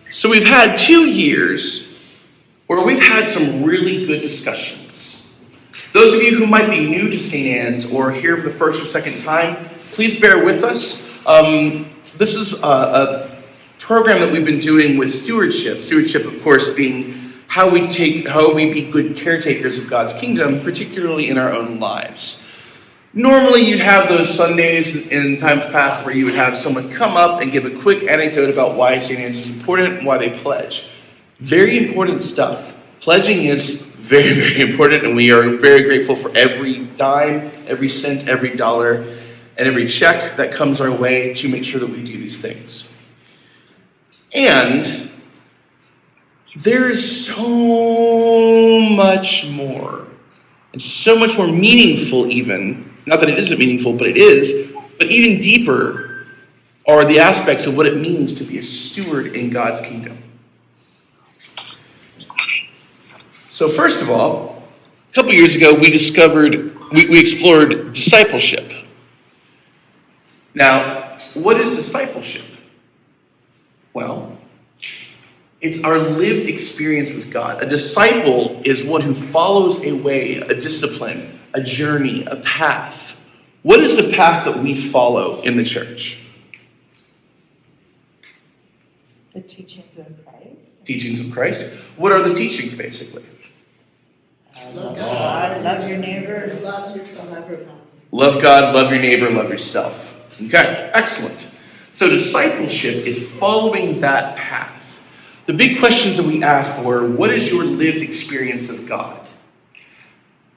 So we've had 2 years where we've had some really good discussions. Those of you who might be new to St. Anne's or here for the first or second time, please bear with us. This is a program that we've been doing with stewardship. Stewardship, of course, being how we be good caretakers of God's kingdom, particularly in our own lives. Normally, you'd have those Sundays in times past where you would have someone come up and give a quick anecdote about why St. Anne's is important and why they pledge. Very important stuff. Pledging is very, very important, and we are very grateful for every dime, every cent, every dollar, and every check that comes our way to make sure that we do these things. And there's so much more, and so much more meaningful even. Not that it isn't meaningful, but it is. But even deeper are the aspects of what it means to be a steward in God's kingdom. So first of all, a couple years ago, we explored discipleship. Now, what is discipleship? Well, it's our lived experience with God. A disciple is one who follows a way, a discipline, a journey, a path. What is the path that we follow in the church? The teachings of Christ. Teachings of Christ. What are the teachings, basically? Love God, love your neighbor, love yourself. Love God, love your neighbor, love yourself. Okay, excellent. So discipleship is following that path. The big questions that we asked were, what is your lived experience of God?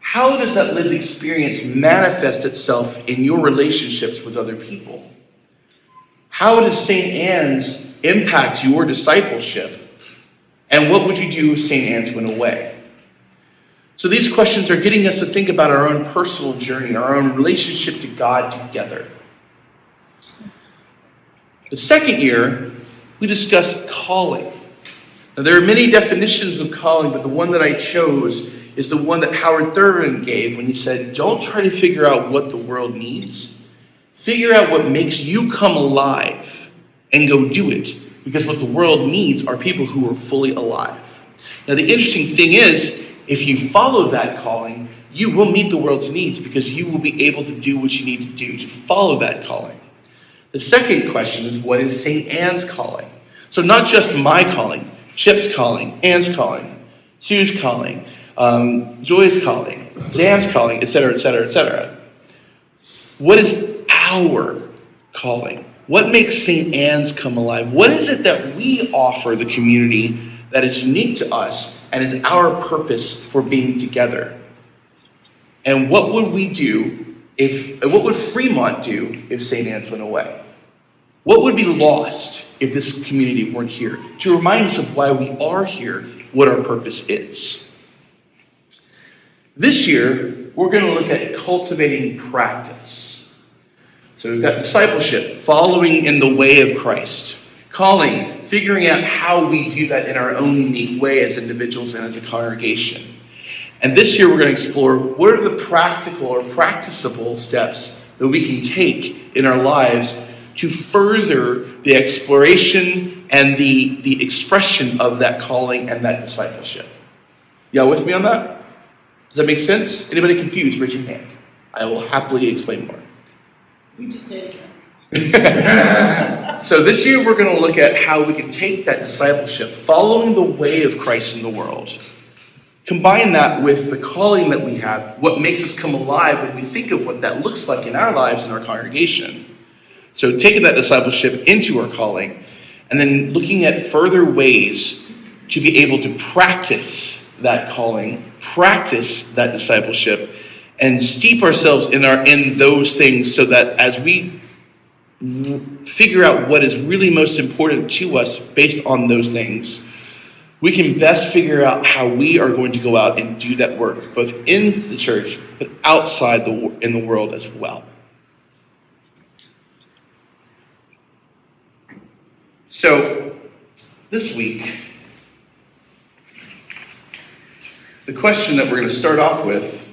How does that lived experience manifest itself in your relationships with other people? How does St. Anne's impact your discipleship? And what would you do if St. Anne's went away? So these questions are getting us to think about our own personal journey, our own relationship to God together. The second year, we discussed calling. Now, there are many definitions of calling, but the one that I chose is the one that Howard Thurman gave when he said, don't try to figure out what the world needs. Figure out what makes you come alive and go do it. Because what the world needs are people who are fully alive. Now, the interesting thing is, if you follow that calling, you will meet the world's needs because you will be able to do what you need to do to follow that calling. The second question is, what is St. Anne's calling? So not just my calling, Chip's calling, Anne's calling, Sue's calling, Joy's calling, Zam's calling, etc., etc., etc. What is our calling? What makes St. Anne's come alive? What is it that we offer the community that is unique to us and is our purpose for being together? And what would we do what would Fremont do if St. Anne's went away? What would be lost if this community weren't here? To remind us of why we are here, what our purpose is. This year, we're going to look at cultivating practice. So we've got discipleship, following in the way of Christ. Calling, figuring out how we do that in our own unique way as individuals and as a congregation. And this year, we're going to explore what are the practical or practicable steps that we can take in our lives to further the exploration and the expression of that calling and that discipleship. Y'all with me on that? Does that make sense? Anybody confused? Raise your hand. I will happily explain more. We just said it. So this year we're going to look at how we can take that discipleship, following the way of Christ in the world, combine that with the calling that we have, what makes us come alive when we think of what that looks like in our lives and our congregation. So taking that discipleship into our calling, and then looking at further ways to be able to practice that calling, practice that discipleship, and steep ourselves in those things so that as we figure out what is really most important to us based on those things, we can best figure out how we are going to go out and do that work, both in the church, but outside in the world as well. So, this week, the question that we're going to start off with,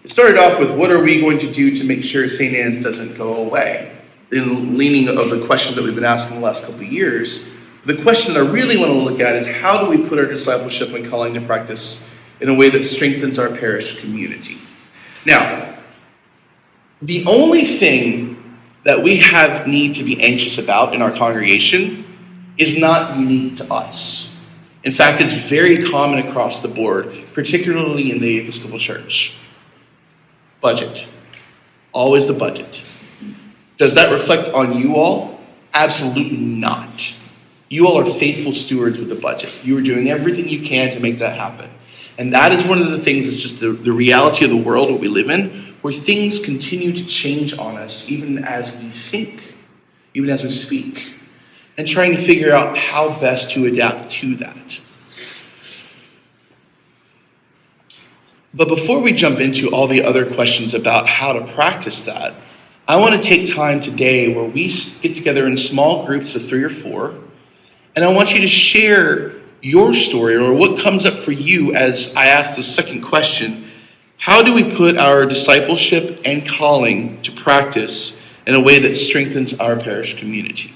it started off with what are we going to do to make sure St. Anne's doesn't go away? in leaning of the questions that we've been asking the last couple of years. The question that I really want to look at is how do we put our discipleship and calling to practice in a way that strengthens our parish community? Now, the only thing that we need to be anxious about in our congregation is not unique to us. In fact, it's very common across the board, particularly in the Episcopal Church. Budget. Always the budget. Does that reflect on you all? Absolutely not. You all are faithful stewards with the budget. You are doing everything you can to make that happen. And that is one of the things that's just the reality of the world that we live in, where things continue to change on us even as we think, even as we speak, and trying to figure out how best to adapt to that. But before we jump into all the other questions about how to practice that, I want to take time today where we get together in small groups of 3 or 4, and I want you to share your story or what comes up for you as I ask the second question. How do we put our discipleship and calling to practice in a way that strengthens our parish community?